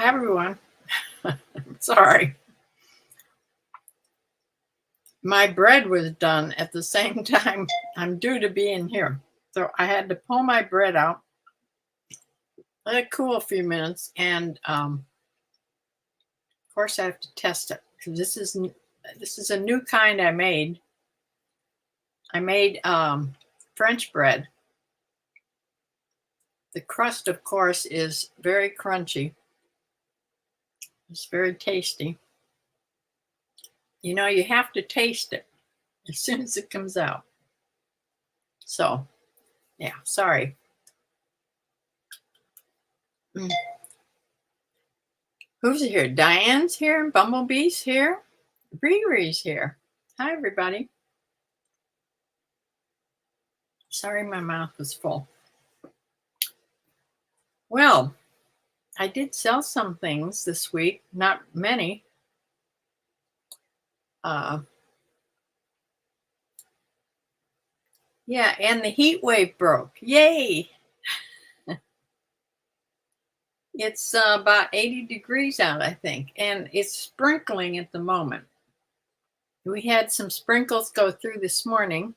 Hi, everyone. Sorry. My bread was done at the same time I'm due to be in here. So I had to pull my bread out, let it cool a few minutes, and of course I have to test it because this is a new kind I made. I made French bread. The crust, of course, is very crunchy. It's very tasty. You know, you have to taste it as soon as it comes out. So, yeah, sorry. Mm. Who's here? Diane's here. Bumblebee's here. Riri's here. Hi, everybody. Sorry, my mouth was full. Well, I did sell some things this week. Not many. Yeah, and the heat wave broke. Yay! It's about 80 degrees out, I think, and it's sprinkling at the moment. We had some sprinkles go through this morning.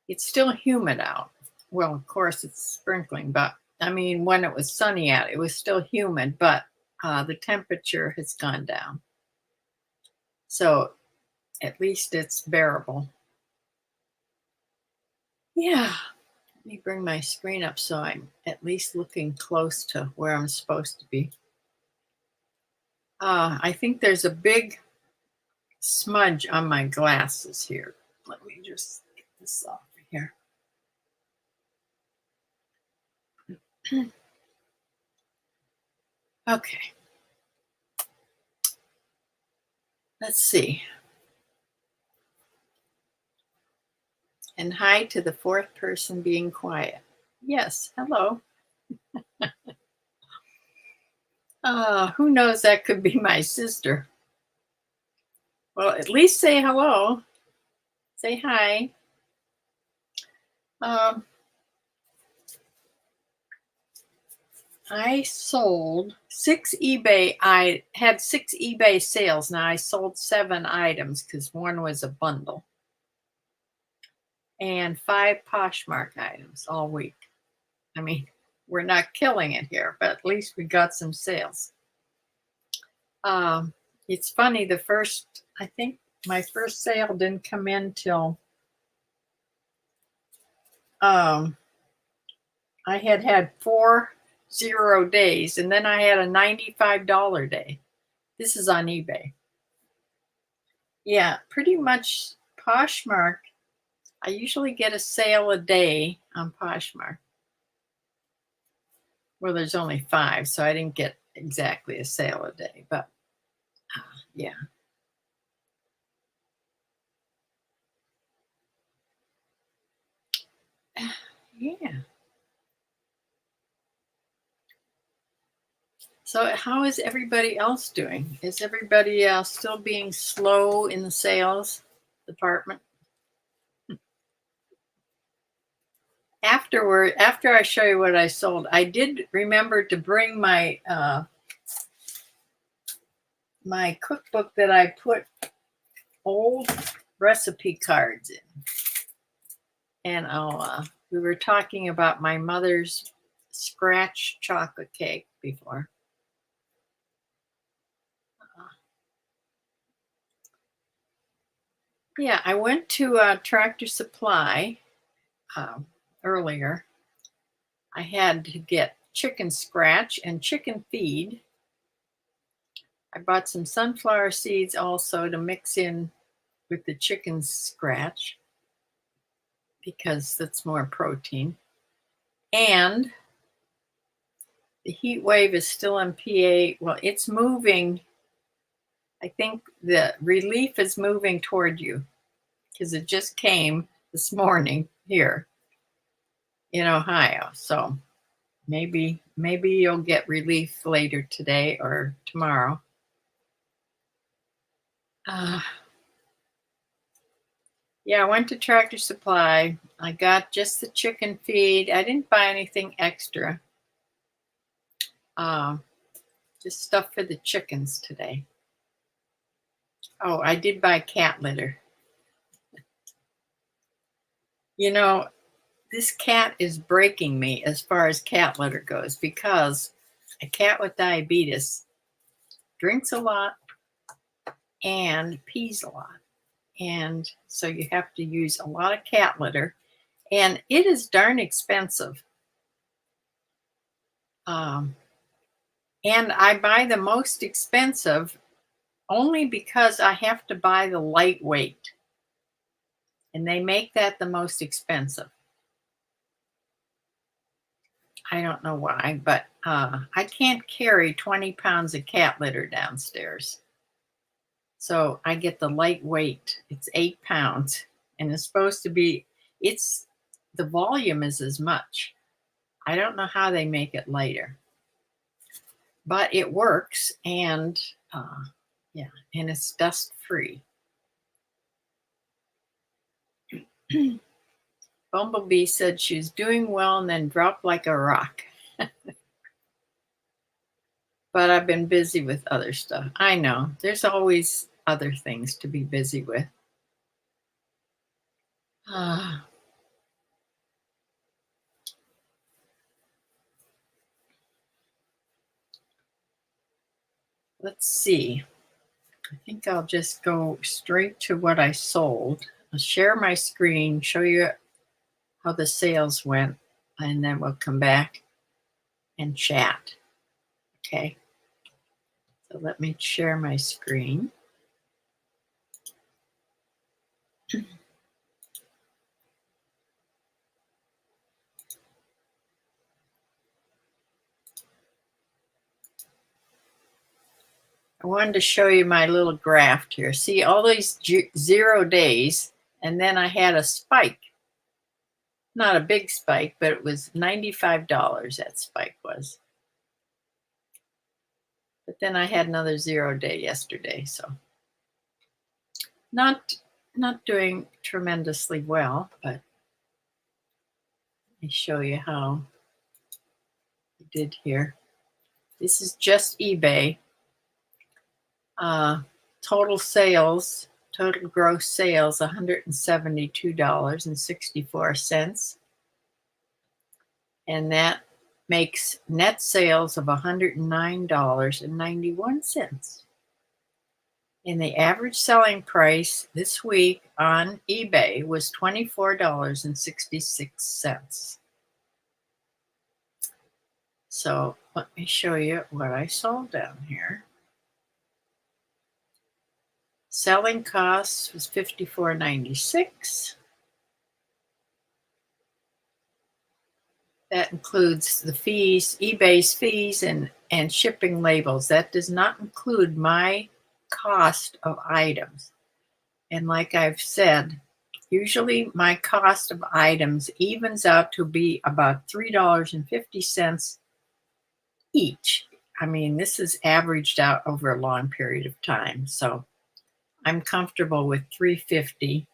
It's still humid out. Well, of course, it's sprinkling, but I mean, when it was sunny out, it was still humid, but the temperature has gone down. So at least it's bearable. Yeah. Let me bring my screen up so I'm at least looking close to where I'm supposed to be. I think there's a big smudge on my glasses here. Let me just get this off here. Okay. Let's see. And hi to the fourth person being quiet. Yes, hello. Who knows, that could be my sister. Well, at least say hello. Say hi. I sold 6 eBay. I had 6 eBay sales. Now I sold 7 items because one was a bundle. And 5 Poshmark items all week. I mean, we're not killing it here, but at least we got some sales. It's funny, I think my first sale didn't come in till I had 4 0 days, and then I had a $95 day. This is on eBay. Yeah, pretty much Poshmark. I usually get a sale a day on Poshmark. Well, there's only 5, so I didn't get exactly a sale a day, but yeah. Yeah. So how is everybody else doing? Is everybody still being slow in the sales department? After I show you what I sold, I did remember to bring my my cookbook that I put old recipe cards in. And we were talking about my mother's scratch chocolate cake before. Yeah, I went to Tractor Supply earlier. I had to get chicken scratch and chicken feed. I bought some sunflower seeds also to mix in with the chicken scratch because that's more protein. And the heat wave is still in PA. Well, it's moving. I think the relief is moving toward you because it just came this morning here in Ohio. So maybe you'll get relief later today or tomorrow. Yeah, I went to Tractor Supply. I got just the chicken feed. I didn't buy anything extra. Just stuff for the chickens today. Oh, I did buy cat litter. You know, this cat is breaking me as far as cat litter goes, because a cat with diabetes drinks a lot and pees a lot. And so you have to use a lot of cat litter, and it is darn expensive. And I buy the most expensive only because I have to buy the lightweight, and they make that the most expensive. I don't know why, but I can't carry 20 pounds of cat litter downstairs. So I get the lightweight. It's 8 pounds, and it's supposed to be, the volume is as much. I don't know how they make it lighter, but it works, and yeah, and it's dust free. Bumblebee said she was doing well and then dropped like a rock. But I've been busy with other stuff. I know, there's always other things to be busy with. Let's see. I think I'll just go straight to what I sold. I'll share my screen, show you how the sales went, and then we'll come back and chat. Okay. So let me share my screen. I wanted to show you my little graph here. See all these 0 days, and then I had a spike. Not a big spike, but it was $95 that spike was. But then I had another 0 day yesterday, so not doing tremendously well, but let me show you how I did here. This is just eBay. Total sales, total gross sales, $172.64. And that makes net sales of $109.91. And the average selling price this week on eBay was $24.66. So let me show you what I sold down here. Selling cost was $54.96. That includes the fees, eBay's fees, and shipping labels. That does not include my cost of items. And like I've said, usually my cost of items evens out to be about $3.50 each. I mean, this is averaged out over a long period of time. So I'm comfortable with $3.50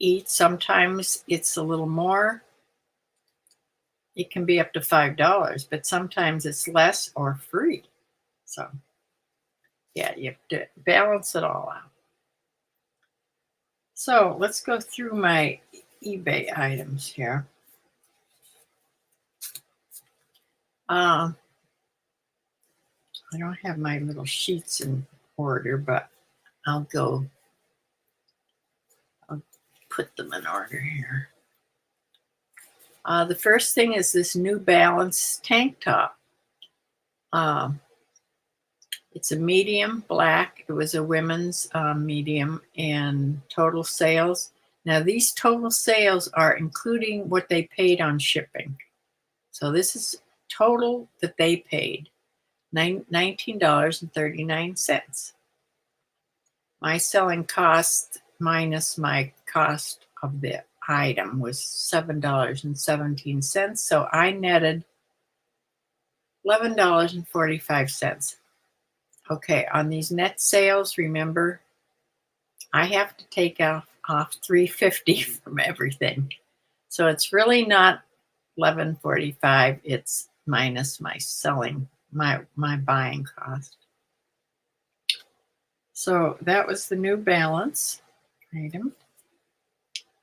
each. Sometimes it's a little more. It can be up to $5, but sometimes it's less or free. So yeah, you have to balance it all out. So let's go through my eBay items here. I don't have my little sheets in order, but I'll put them in order here. The first thing is this New Balance tank top. It's a medium black. It was a women's medium, and total sales. Now these total sales are including what they paid on shipping. So this is total that they paid, $19.39. My selling cost minus my cost of the item was $7.17. So I netted $11.45. Okay, on these net sales, remember, I have to take off $3.50 from everything. So it's really not $11.45, it's minus my selling my buying cost. So that was the New Balance item.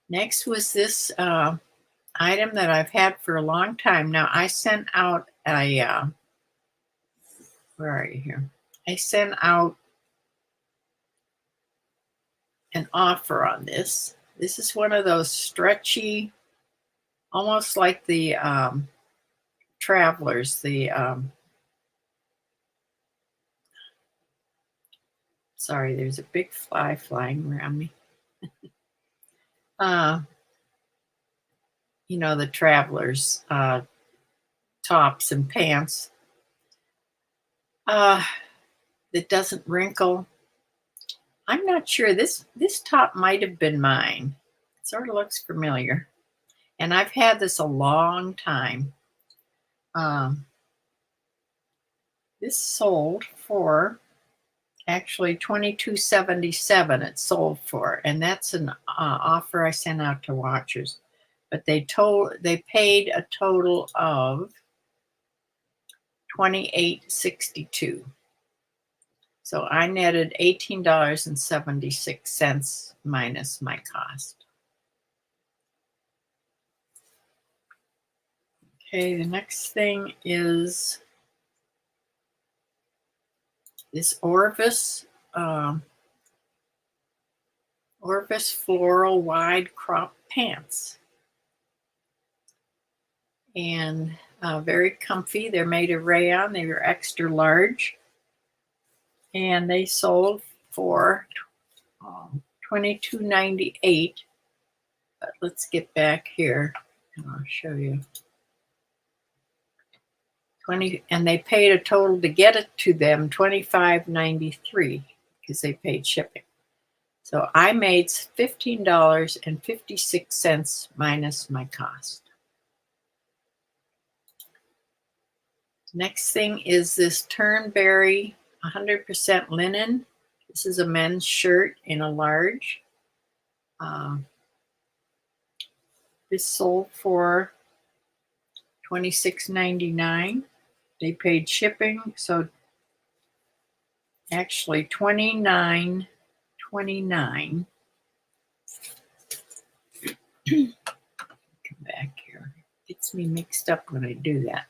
Next was this item that I've had for a long time. Now I sent out a where are you here? I sent out an offer on this. This is one of those stretchy, almost like the Travelers, the sorry, there's a big fly flying around me. You know, the Travelers tops and pants that doesn't wrinkle. I'm not sure. This top might have been mine. It sort of looks familiar. And I've had this a long time. This sold for actually $22.77 it sold for, and that's an offer I sent out to watchers. But they paid a total of $28.62. So I netted $18.76 minus my cost. Okay, the next thing is this Orvis floral wide crop pants. And very comfy. They're made of rayon. They were extra large. And they sold for $22.98. But let's get back here and I'll show you. And they paid a total to get it to them $25.93 because they paid shipping. So I made $15.56 minus my cost. Next thing is this Turnberry 100% linen. This is a men's shirt in a large. This sold for $26.99. They paid shipping, so actually $29.29. Come back here. It gets me mixed up when I do that.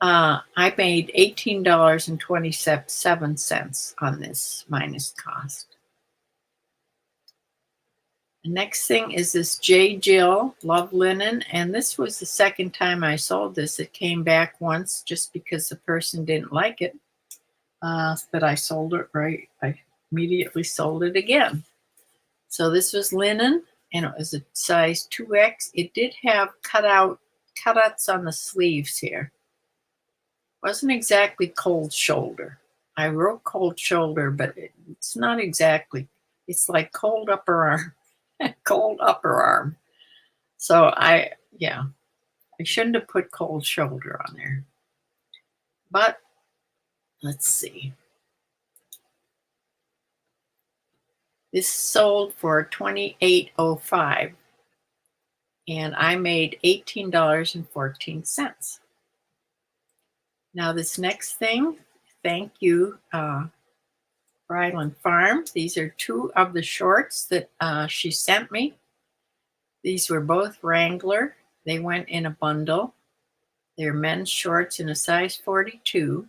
I made $18.27 on this minus cost. The next thing is this J. Jill Love Linen, and this was the second time I sold this. It came back once just because the person didn't like it, but I sold it right. I immediately sold it again. So this was linen, and it was a size 2X. It did have cutouts on the sleeves here. Wasn't exactly cold shoulder. I wrote cold shoulder, but it's not exactly. It's like cold upper arm. Cold upper arm. So I shouldn't have put cold shoulder on there. But let's see. This sold for $28.05 and I made $18.14. Now this next thing, thank you, Bryland Farm. These are two of the shorts that she sent me. These were both Wrangler. They went in a bundle. They're men's shorts in a size 42.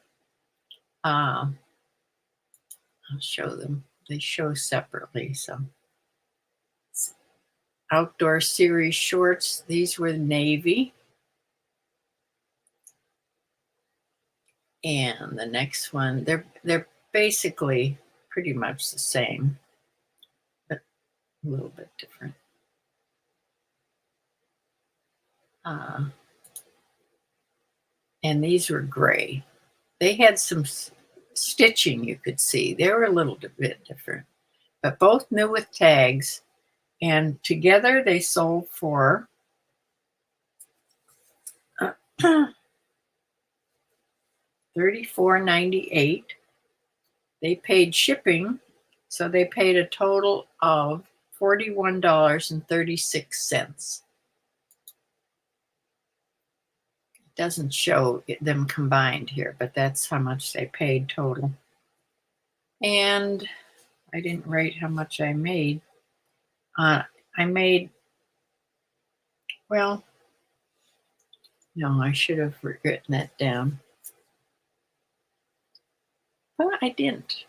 I'll show them. They show separately. So Outdoor Series shorts. These were navy. And the next one, they're basically pretty much the same, but a little bit different. And these were gray. They had some stitching you could see. They were a little bit different, but both new with tags. And together they sold for $34.98. They paid shipping, so they paid a total of $41.36. doesn't show them combined here, but that's how much they paid total. And I didn't write how much I made. I made, well, no, I should have written that down. But I didn't.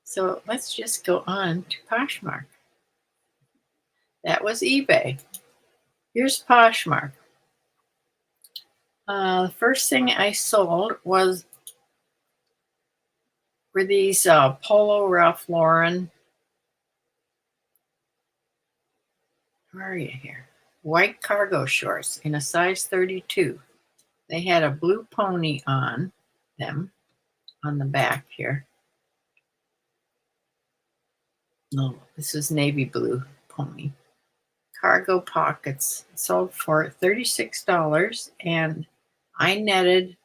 So let's just go on to Poshmark. That was eBay. Here's Poshmark. The first thing I sold were these Polo Ralph Lauren. Where are you here? White cargo shorts in a size 32. They had a blue pony on them on the back here. No, this is navy blue pony. Cargo pockets sold for $36, and I netted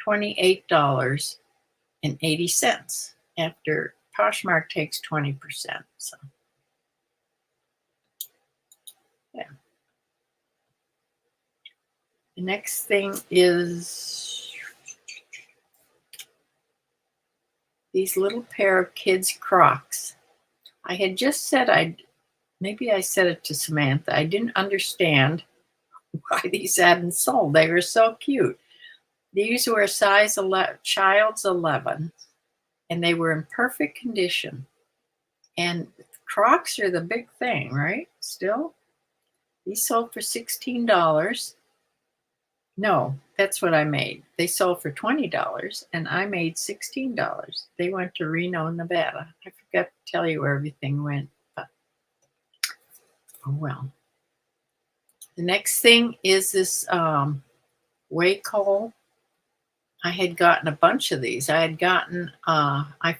$28.80 after Poshmark takes 20%. So yeah. The next thing is these little pair of kids' Crocs. I had just said maybe I said it to Samantha. I didn't understand why these hadn't sold. They were so cute. These were a size 11, child's 11, and they were in perfect condition. And Crocs are the big thing, right? Still? These sold for $16. No, that's what I made. They sold for $20, and I made $16. They went to Reno, Nevada. I forgot to tell you where everything went, but oh well. The next thing is this Wacol. I had gotten a bunch of these. I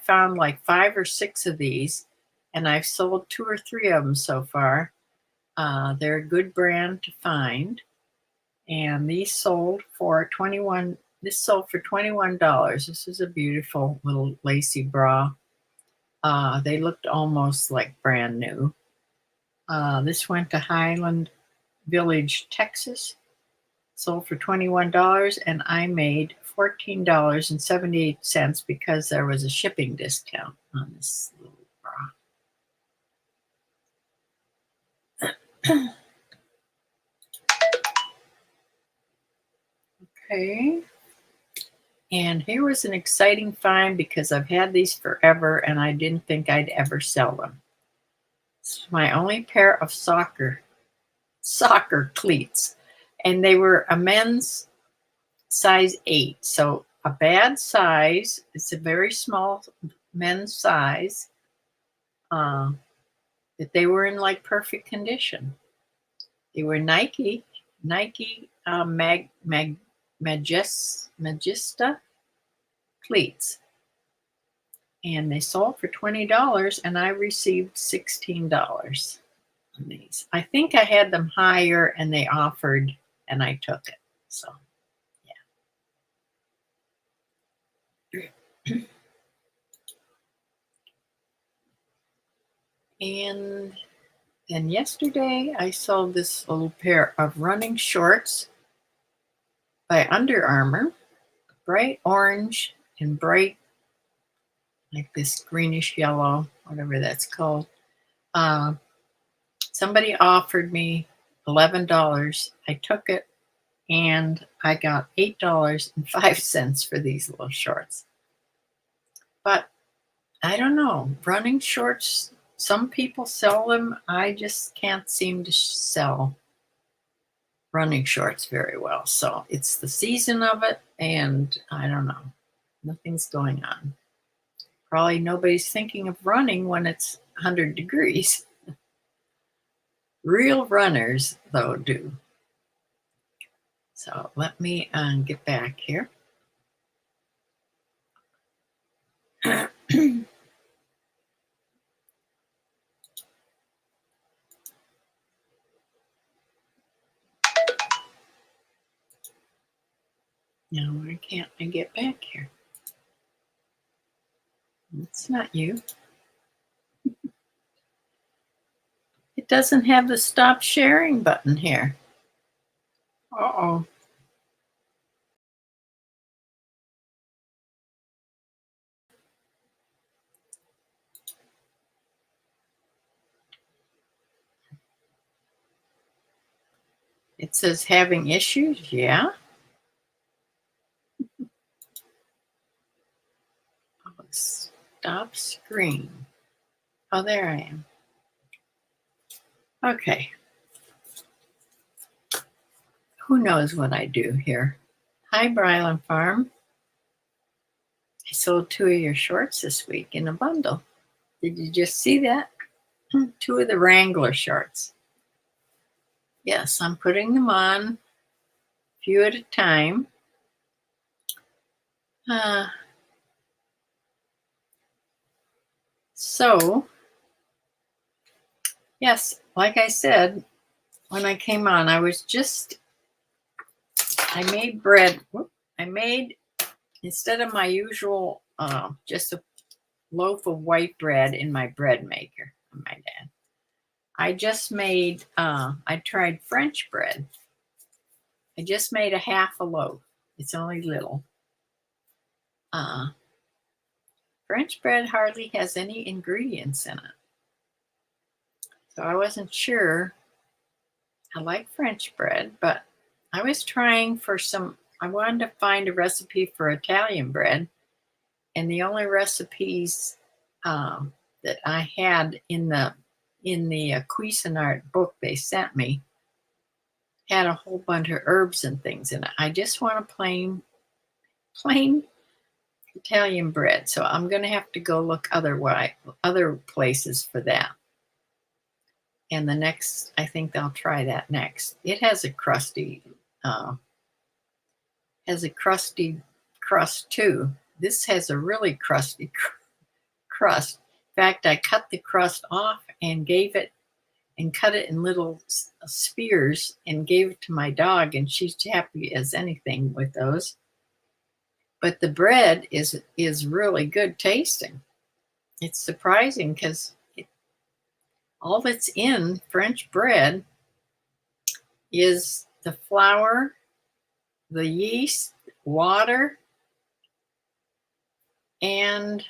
found like 5 or 6 of these, and I've sold 2 or 3 of them so far. They're a good brand to find. And these sold for $21. This sold for $21. This is a beautiful little lacy bra. They looked almost like brand new. This went to Highland Village, Texas. Sold for $21, and I made $14.78 because there was a shipping discount on this little bra. Okay. And here was an exciting find because I've had these forever and I didn't think I'd ever sell them. It's my only pair of soccer cleats, and they were a men's size 8. So a bad size. It's a very small men's size. That they were in like perfect condition. They were Nike Magista cleats, and they sold for $20, and I received $16 on these. I think I had them higher, and they offered, and I took it. So yeah. And then yesterday I sold this little pair of running shorts by Under Armour, bright orange and bright, like this greenish yellow, whatever that's called. Somebody offered me $11. I took it, and I got $8.05 for these little shorts. But I don't know, running shorts, some people sell them. I just can't seem to sell running shorts very well. So it's the season of it, and I don't know. Nothing's going on. Probably nobody's thinking of running when it's 100 degrees. Real runners, though, do. So let me get back here. Now, why can't I get back here? It's not you. It doesn't have the stop sharing button here. Uh-oh. It says having issues. Yeah. Oh, stop screen. Oh, there I am. Okay. Who knows what I do here? Hi, Bryland Farm. I sold 2 of your shorts this week in a bundle. Did you just see that? 2 of the Wrangler shorts. Yes, I'm putting them on a few at a time. So, yes, like I said, when I came on, I made bread. I made, instead of my usual, just a loaf of white bread in my bread maker, my dad. I just made, I tried French bread. I just made a half a loaf. It's only little. French bread hardly has any ingredients in it. So I wasn't sure. I like French bread, but I was trying for I wanted to find a recipe for Italian bread. And the only recipes that I had in the Cuisinart book they sent me had a whole bunch of herbs and things in it. I just want a plain Italian bread. So I'm going to have to go look other places for that. And I think I'll try that next. It has a crusty crust too. This has a really crusty crust. In fact, I cut the crust off and cut it in little spears and gave it to my dog, and she's happy as anything with those. But the bread is really good tasting. It's surprising because all that's in French bread is the flour, the yeast, water, and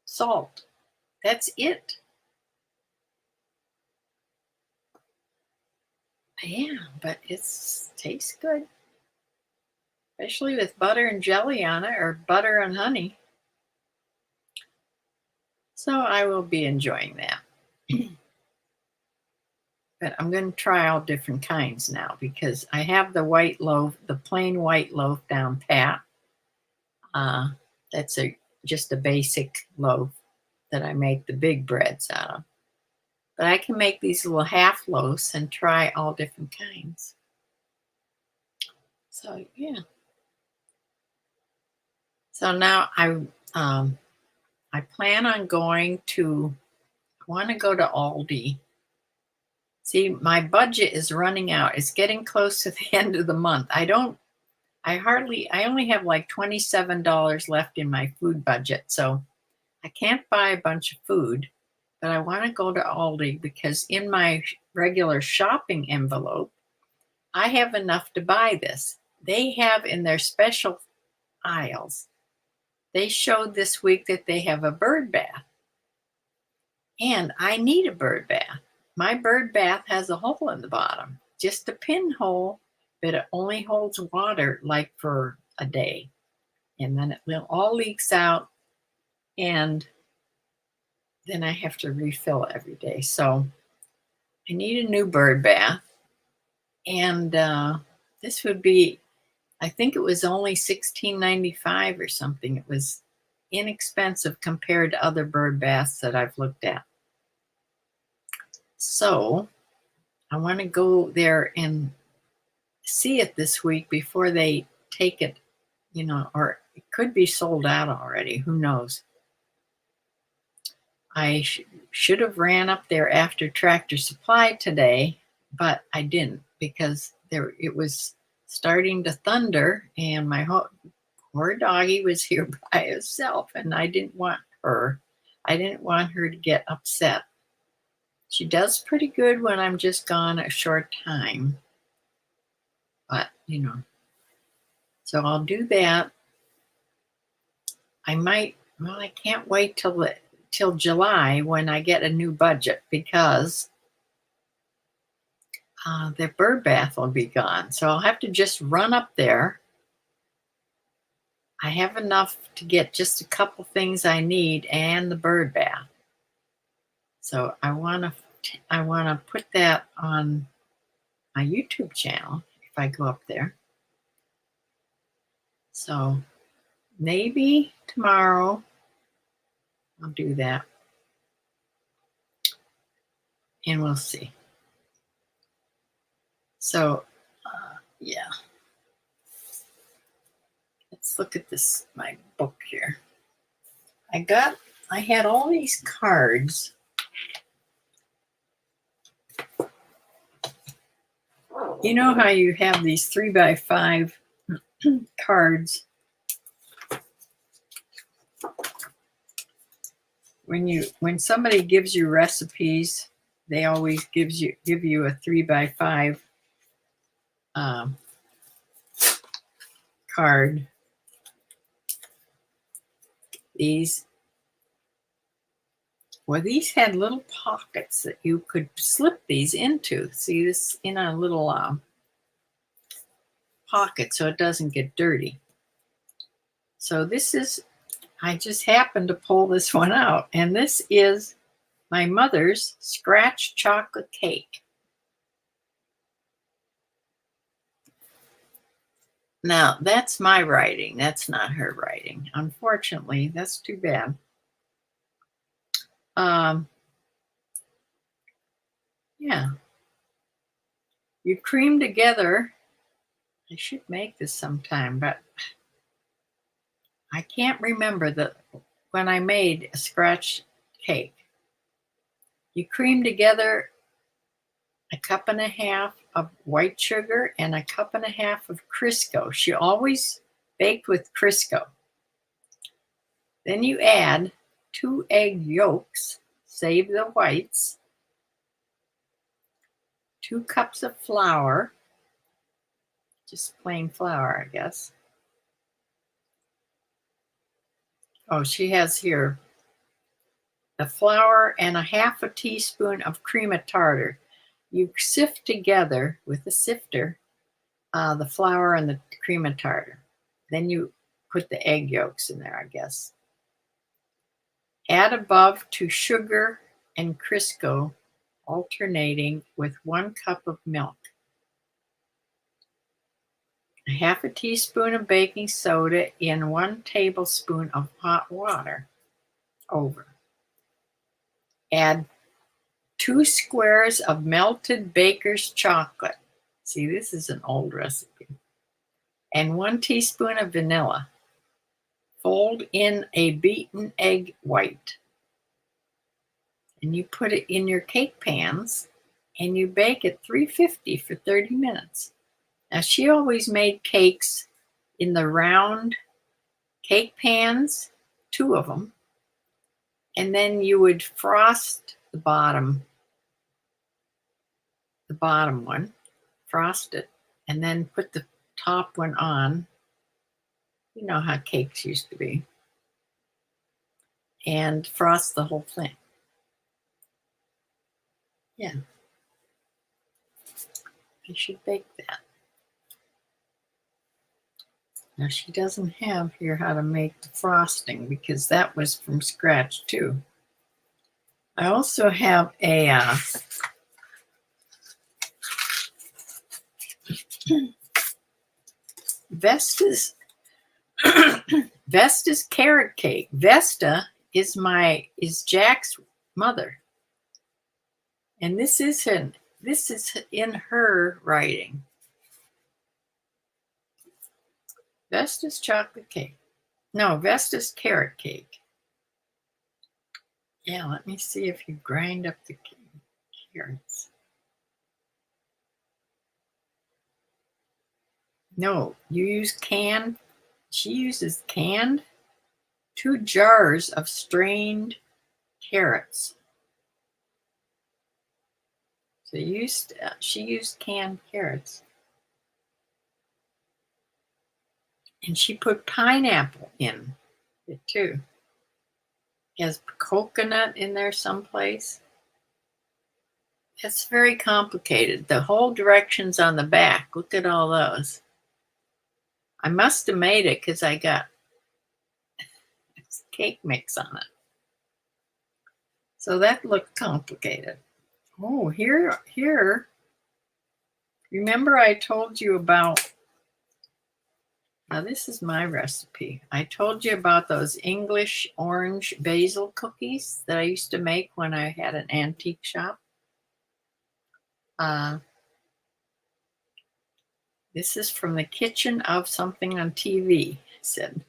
salt. That's it. Yeah, but it tastes good, especially with butter and jelly on it, or butter and honey. So I will be enjoying that. But I'm going to try all different kinds now because I have the white loaf, the plain white loaf down pat. That's just a basic loaf that I make the big breads out of. But I can make these little half loaves and try all different kinds. So yeah. So now I plan on going to. I want to go to Aldi. See, my budget is running out. It's getting close to the end of the month. I only have like $27 left in my food budget. So I can't buy a bunch of food, but I want to go to Aldi because in my regular shopping envelope, I have enough to buy this. They have in their special aisles, they showed this week that they have a bird bath. And I need a bird bath. My bird bath has a hole in the bottom, just a pinhole, but it only holds water like for a day. And then it all leaks out, and then I have to refill every day. So I need a new bird bath. And this would be, I think it was only $16.95 or something. It was inexpensive compared to other bird baths that I've looked at. So I want to go there and see it this week before they take it, or it could be sold out already. Who knows? I should have ran up there after Tractor Supply today, but I didn't because it was starting to thunder, and my poor doggie was here by herself, and I didn't want her. I didn't want her to get upset. She does pretty good when I'm just gone a short time, but so I'll do that. I can't wait till July when I get a new budget because the bird bath will be gone. So I'll have to just run up there. I have enough to get just a couple things I need and the bird bath. So I want to put that on my YouTube channel if I go up there. So maybe tomorrow I'll do that. And we'll see. So, yeah. Let's look at this, my book here. I had all these cards. You know how you have these 3x5 cards? When somebody gives you recipes, they always give you a 3x5 card. These had little pockets that you could slip these into. See this in a little pocket so it doesn't get dirty. So this is, I just happened to pull this one out, and this is my mother's scratch chocolate cake. Now, that's my writing. That's not her writing. Unfortunately, that's too bad. Yeah. You cream together. I should make this sometime, but I can't remember when I made a scratch cake. You cream together a cup and a half of white sugar and a cup and a half of Crisco. She always baked with Crisco. Then you add 2 egg yolks, save the whites, 2 cups of flour, just plain flour, I guess. Oh, she has here the flour and a half a teaspoon of cream of tartar. You sift together with a sifter the flour and the cream of tartar. Then you put the egg yolks in there, I guess. Add above to sugar and Crisco, alternating with 1 cup of milk. A half a teaspoon of baking soda in 1 tablespoon of hot water over. Add 2 squares of melted baker's chocolate. See, this is an old recipe. And 1 teaspoon of vanilla. Fold in a beaten egg white. And you put it in your cake pans and you bake at 350 for 30 minutes. Now, she always made cakes in the round cake pans, 2 of them. And then you would frost the bottom one, frost it, and then put the top one on. You know how cakes used to be. And frost the whole thing. Yeah. I should bake that. Now, she doesn't have here how to make the frosting because that was from scratch too. I also have a Vesta's Vesta's carrot cake. Vesta is Jack's mother, and this is in her writing. Vesta's chocolate cake. No, Vesta's carrot cake. Yeah, let me see if you grind up the carrots. No, you use canned. She uses canned 2 jars of strained carrots. So she used canned carrots. And she put pineapple in it too. It has coconut in there someplace. It's very complicated. The whole directions on the back. Look at all those. I must have made it because I got cake mix on it. So that looked complicated. Oh, here. Remember I told you about, now this is my recipe. I told you about those English orange basil cookies that I used to make when I had an antique shop. This is from the kitchen of something on TV, I said.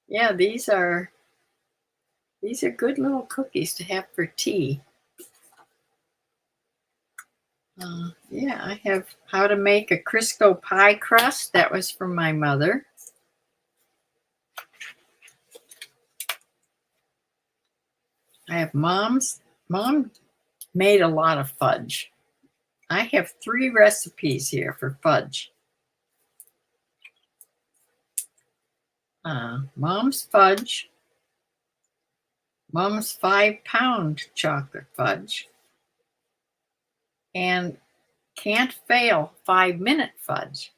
Yeah, these are good little cookies to have for tea. Yeah, I have how to make a Crisco pie crust. That was from my mother. I have mom made a lot of fudge. I have 3 recipes here for fudge. Mom's fudge, Mom's 5-pound chocolate fudge, and can't fail 5-minute fudge.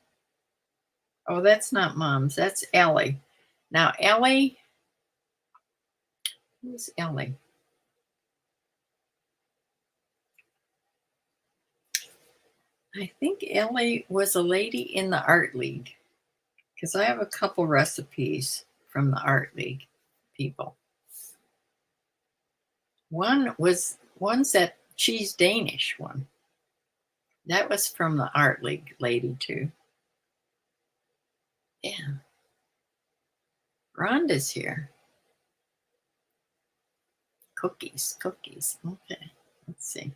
Oh, that's not Mom's, that's Ellie. Now, Ellie, who's Ellie? I think Ellie was a lady in the Art League, because I have a couple recipes from the Art League people. One's that cheese Danish one. That was from the Art League lady too. Yeah. Rhonda's here. Cookies. Okay, let's see.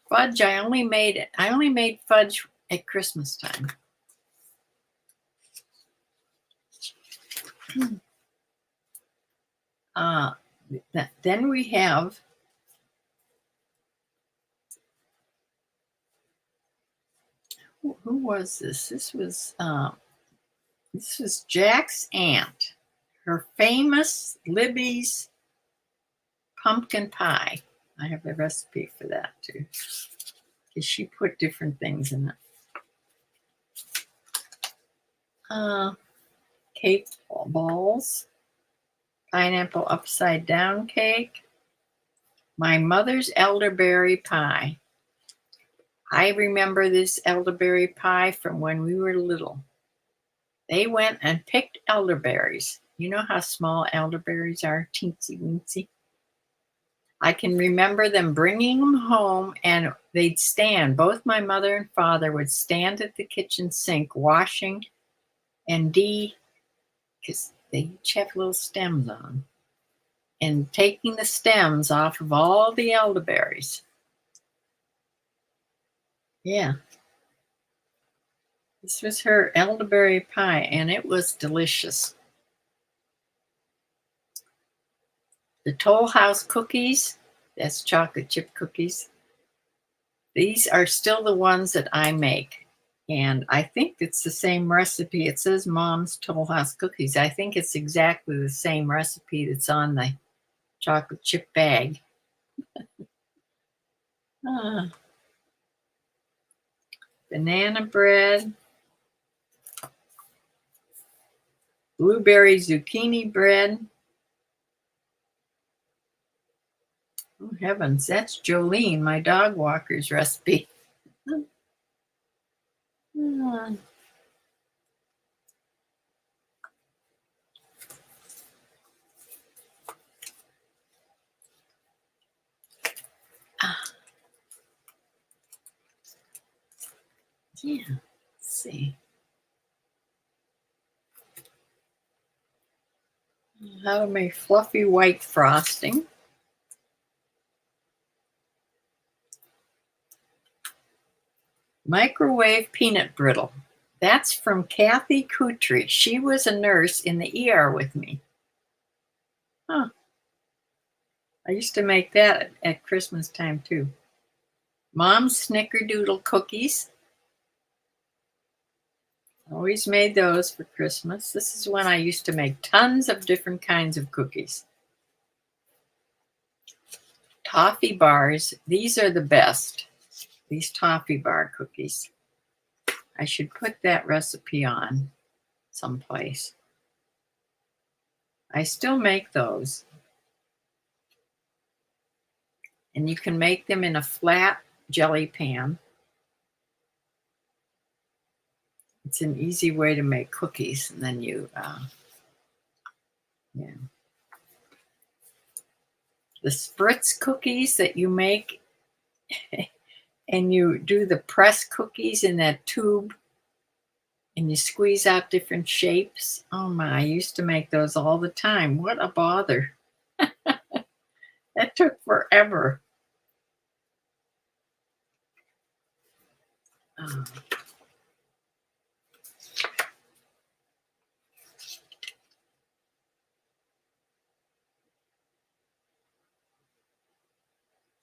Fudge, I only made fudge at Christmas time. Then we have who was this? This was Jack's aunt. Her famous Libby's pumpkin pie. I have a recipe for that too, because she put different things in it. Cake balls, pineapple upside down cake, my mother's elderberry pie. I remember this elderberry pie from when we were little. They went and picked elderberries. You know how small elderberries are, teensy weensy. I can remember them bringing them home, and they'd stand. Both my mother and father would stand at the kitchen sink washing and because they each have little stems on, and taking the stems off of all the elderberries. Yeah. This was her elderberry pie, and it was delicious. The Toll House cookies, that's chocolate chip cookies. These are still the ones that I make. And I think it's the same recipe. It says Mom's Toll House cookies. I think it's exactly the same recipe that's on the chocolate chip bag. Banana bread. Blueberry zucchini bread. Oh, heavens, that's Jolene, my dog walker's recipe. Yeah, let's see. How to make fluffy white frosting. Microwave peanut brittle. That's from Kathy Kutry. She was a nurse in the ER with me. Huh. I used to make that at Christmas time too. Mom's snickerdoodle cookies. Always made those for Christmas. This is when I used to make tons of different kinds of cookies. Toffee bars. These are the best. These toffee bar cookies. I should put that recipe on someplace. I still make those. And you can make them in a flat jelly pan. It's an easy way to make cookies. And then you, yeah. The spritz cookies that you make, and you do the press cookies in that tube, and you squeeze out different shapes. Oh my, I used to make those all the time. What a bother. That took forever. Oh.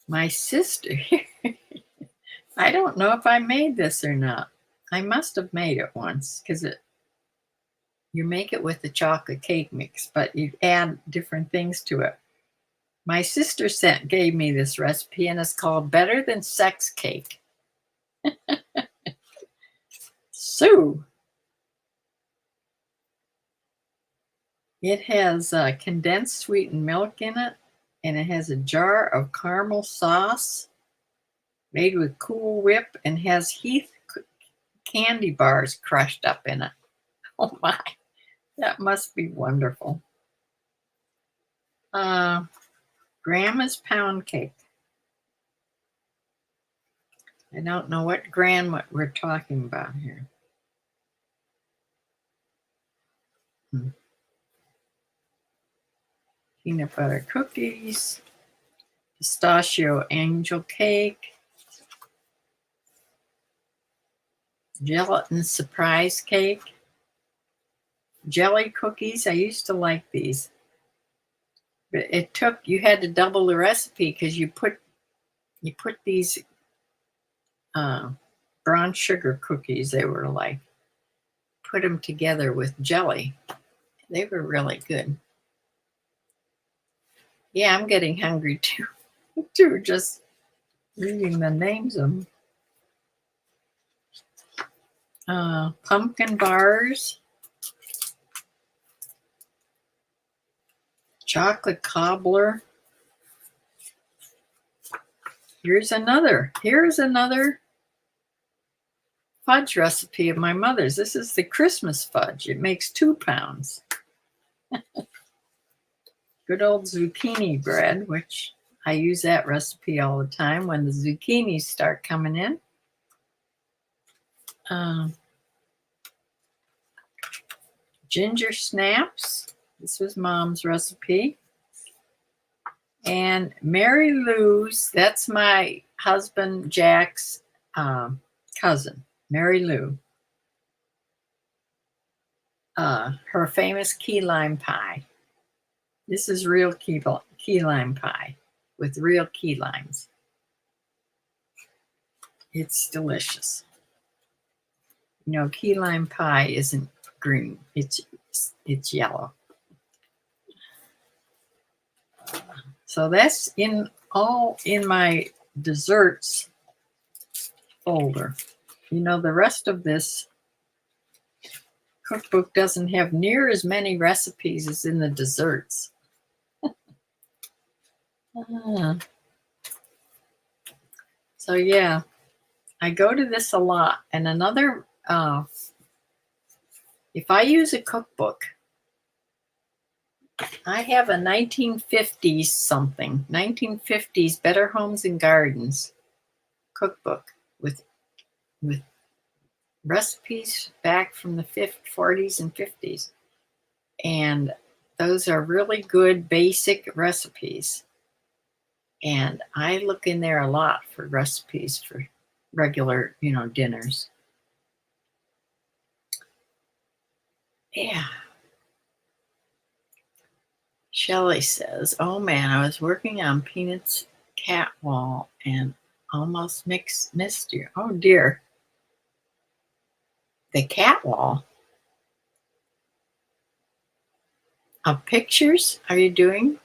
My sister, I don't know if I made this or not. I must have made it once because you make it with the chocolate cake mix, but you add different things to it. My sister gave me this recipe, and it's called Better Than Sex Cake. So it has condensed sweetened milk in it, and it has a jar of caramel sauce made with Cool Whip, and has Heath candy bars crushed up in it. Oh my, that must be wonderful. Grandma's pound cake. I don't know what grandma we're talking about here. Peanut butter cookies, pistachio angel cake, gelatin surprise cake, jelly cookies. I used to like these, but you had to double the recipe because you put these brown sugar cookies. They were like, put them together with jelly. They were really good. Yeah, I'm getting hungry too. Just reading the names of them. Pumpkin bars, chocolate cobbler. Here's another fudge recipe of my mother's. This is the Christmas fudge. It makes 2 pounds. Good old zucchini bread, which I use that recipe all the time when the zucchinis start coming in. Ginger snaps. This was Mom's recipe. And Mary Lou's, that's my husband Jack's cousin, Mary Lou. Her famous key lime pie. This is real key lime pie with real key limes. It's delicious. You know, key lime pie isn't green. It's yellow. So that's all in my desserts folder. You know, the rest of this cookbook doesn't have near as many recipes as in the desserts. So yeah, I go to this a lot. And another, if I use a cookbook, I have a 1950s Better Homes and Gardens cookbook with recipes back from the 40s and 50s. And those are really good basic recipes. And I look in there a lot for recipes for regular, dinners. Yeah. Shelley says, oh man, I was working on Peanut's cat wall and almost missed you. Oh dear. The cat wall? Of pictures? Are you doing?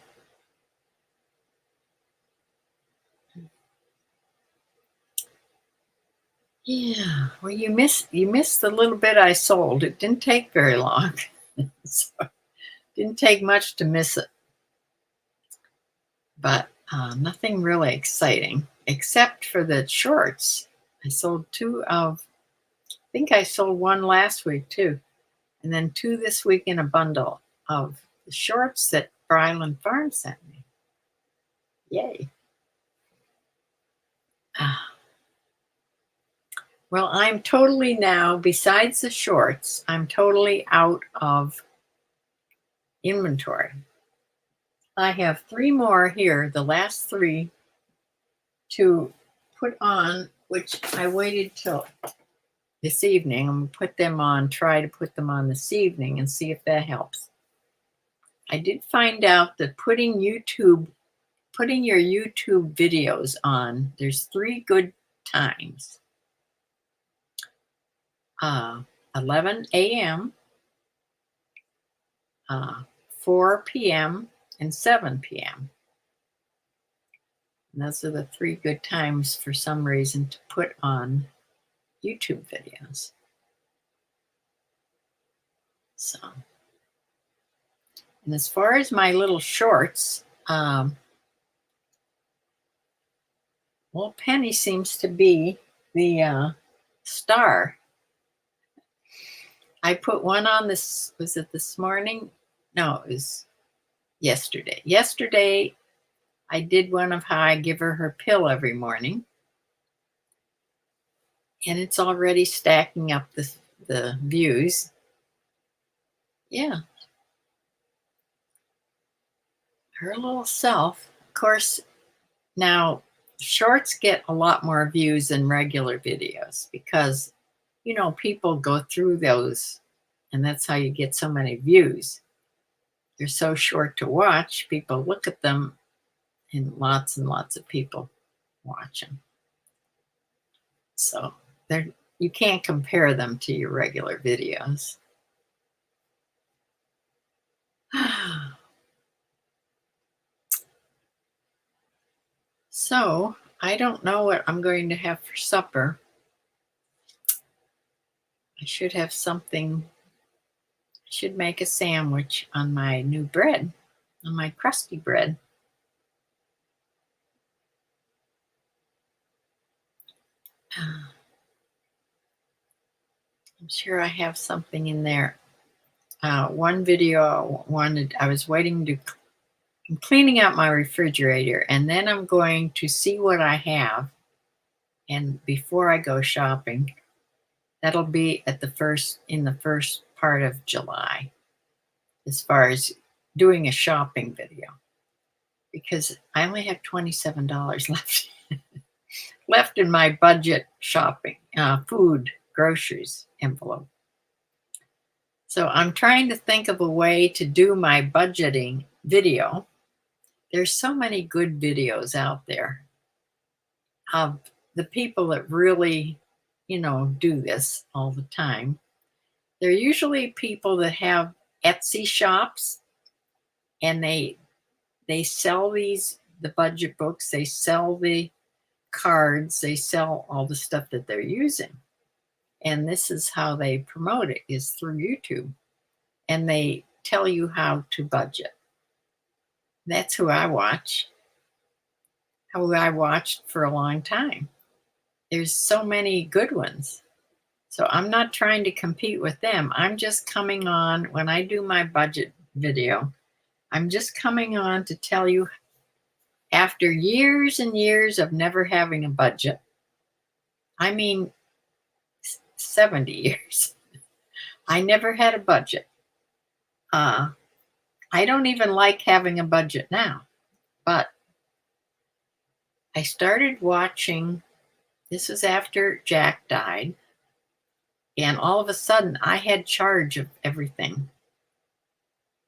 Yeah, well, you missed the little bit I sold. It didn't take very long. So didn't take much to miss it. But nothing really exciting except for the shorts. I sold I think I sold one last week too, and then two this week in a bundle of the shorts that Bryland Farm sent me. Yay. Well, I'm totally now, besides the shorts, I'm totally out of inventory. I have three more here, the last three to put on, which I waited till this evening. I'm going to put them on, try to put them on this evening and see if that helps. I did find out that putting your YouTube videos on, there's three good times. 11 a.m., 4 p.m., and 7 p.m. And those are the three good times for some reason to put on YouTube videos. So, and as far as my little shorts, well, Penny seems to be the star. I put one on this, was it this morning? No, it was yesterday. Yesterday, I did one of how I give her pill every morning. And it's already stacking up the views. Yeah. Her little self. Of course, now shorts get a lot more views than regular videos because, you know, people go through those and that's how you get so many views. They're so short to watch. People look at them and lots of people watch them. So you can't compare them to your regular videos. So I don't know what I'm going to have for supper. I should have something. I should make a sandwich on my new bread, on my crusty bread. I'm sure I have something in there. One video I was waiting to, I'm cleaning out my refrigerator and then I'm going to see what I have. And before I go shopping, that'll be in the first part of July, as far as doing a shopping video, because I only have $27 left in my budget shopping, food, groceries envelope. So I'm trying to think of a way to do my budgeting video. There's so many good videos out there of the people that really, you know, do this all the time. They're usually people that have Etsy shops and they sell the budget books, they sell the cards, they sell all the stuff that they're using. And this is how they promote it, is through YouTube. And they tell you how to budget. That's who I watch. Who I watched for a long time. There's so many good ones. So I'm not trying to compete with them. I'm just coming on when I do my budget video. I'm just coming on to tell you, after years and years of never having a budget, I mean 70 years, I never had a budget. I don't even like having a budget now, but I started watching, this was after Jack died, and all of a sudden I had charge of everything.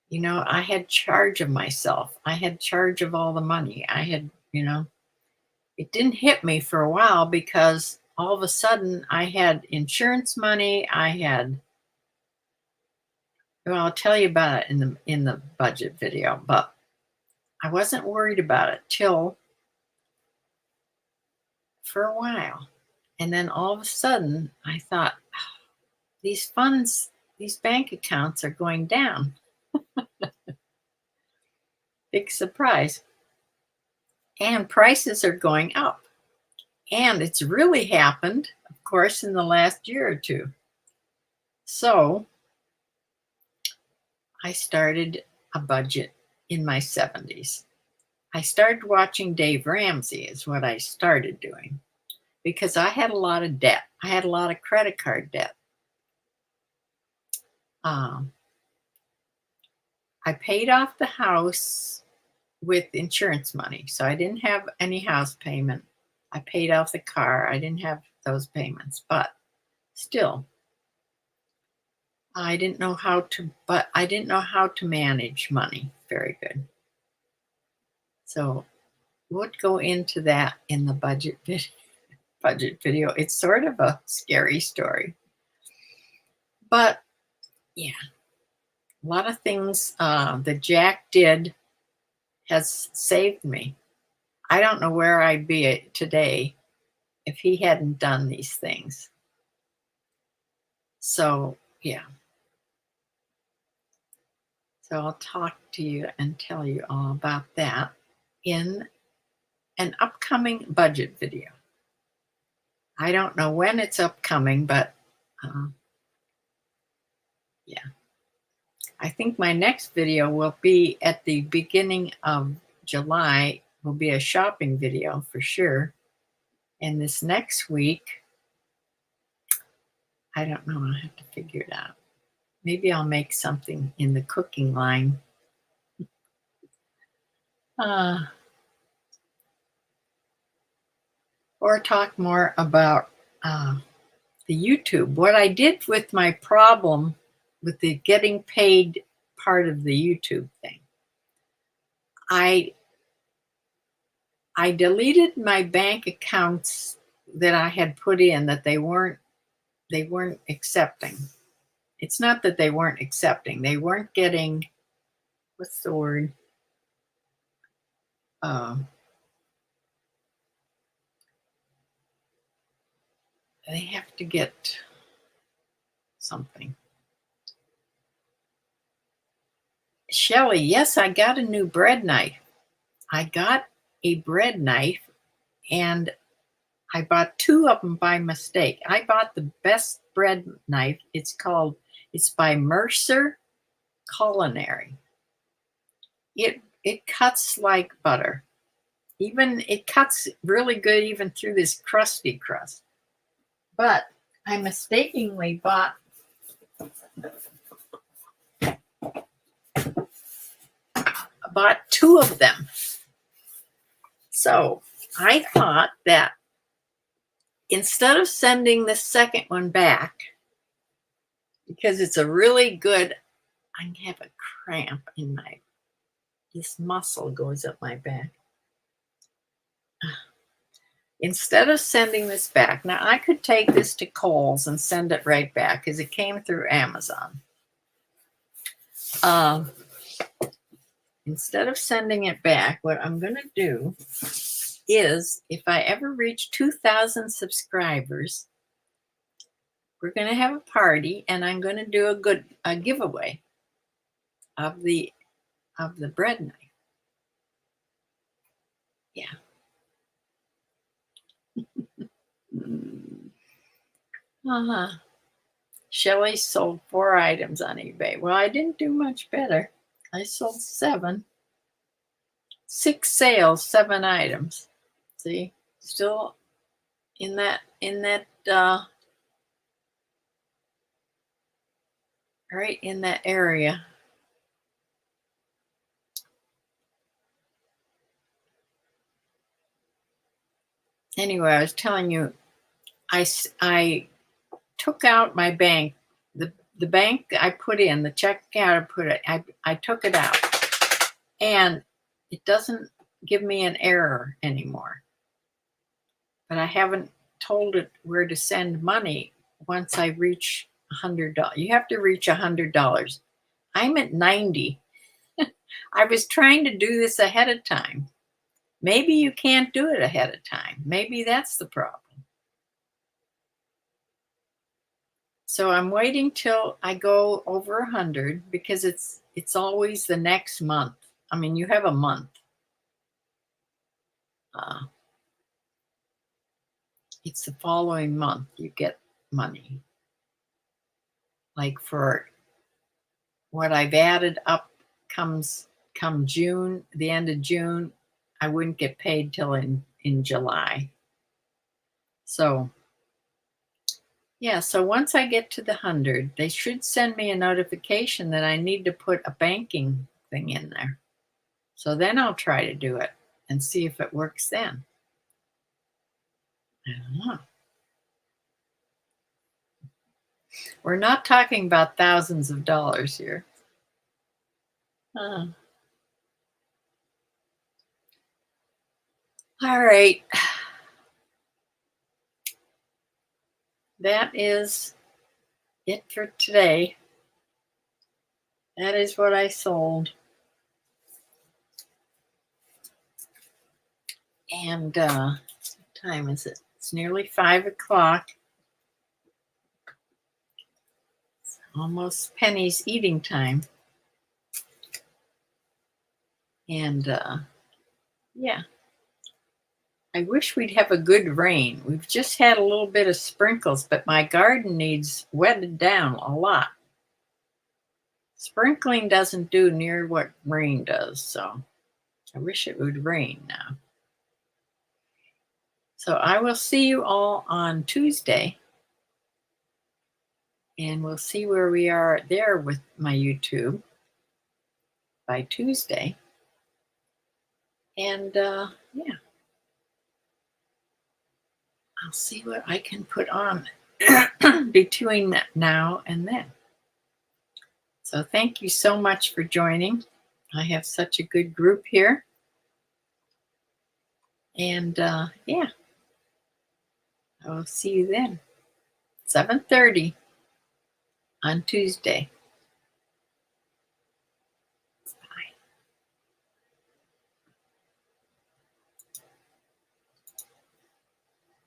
You know, I had charge of myself. I had charge of all the money. I had, you know, it didn't hit me for a while because all of a sudden I had insurance money. I had, well, I'll tell you about it in the budget video, but I wasn't worried about it till for a while. And then all of a sudden, I thought, these funds, these bank accounts are going down. Big surprise. And prices are going up. And it's really happened, of course, in the last year or two. So I started a budget in my 70s. I started watching Dave Ramsey is what I started doing, because I had a lot of debt. I had a lot of credit card debt. I paid off the house with insurance money, so I didn't have any house payment. I paid off the car. I didn't have those payments, but still, I didn't know how to manage money very good. So we'll go into that in the budget video. It's sort of a scary story, but yeah, a lot of things that Jack did has saved me. I don't know where I'd be today if he hadn't done these things. So yeah. So I'll talk to you and tell you all about that in an upcoming budget video. I don't know when it's upcoming, but yeah. I think my next video will be at the beginning of July. Will be a shopping video for sure. And this next week, I don't know. I'll have to figure it out. Maybe I'll make something in the cooking line. Or talk more about the YouTube. What I did with my problem with the getting paid part of the YouTube thing. I deleted my bank accounts that I had put in that they weren't accepting. It's not that they weren't accepting. They weren't getting, what's the word? They have to get something. Shelley, yes, I got a new bread knife. I got a bread knife and I bought two of them by mistake. I bought the best bread knife. It's by Mercer Culinary. It cuts like butter. Even it cuts really good even through this crusty crust. But I mistakenly bought two of them. So I thought that instead of sending the second one back, because it's a really good, I have a cramp in this muscle goes up my back. Instead of sending this back, now I could take this to Kohl's and send it right back because it came through Amazon. Instead of sending it back, what I'm going to do is, if I ever reach 2,000 subscribers, we're going to have a party, and I'm going to do a giveaway of the bread knife. Yeah. Shelley sold 4 items on eBay. Well, I didn't do much better. I sold 7. 6 sales, 7 items. See, still in that right in that area. Anyway, I was telling you, I took out my bank, the bank I put in, the check account I took it out, and it doesn't give me an error anymore. But I haven't told it where to send money once I reach $100. You have to reach $100. I'm at 90. I was trying to do this ahead of time. Maybe you can't do it ahead of time. Maybe that's the problem. So I'm waiting till I go over 100 because it's always the next month. I mean, you have a month. Uh, it's the following month you get money. Like for what I've added up come June, the end of June, I wouldn't get paid till in July. So yeah, so once I get to the 100, they should send me a notification that I need to put a banking thing in there. So then I'll try to do it and see if it works then. I don't know. We're not talking about thousands of dollars here. All right. That is it for today. That is what I sold. And what time is it? It's nearly 5 o'clock. It's almost Penny's eating time. And yeah, I wish we'd have a good rain. We've just had a little bit of sprinkles, but my garden needs wetted down a lot. Sprinkling doesn't do near what rain does, so I wish it would rain now. So I will see you all on Tuesday, and we'll see where we are there with my YouTube by Tuesday. And yeah, I'll see what I can put on between now and then. So thank you so much for joining. I have such a good group here. And yeah, I will see you then. 7:30 on Tuesday.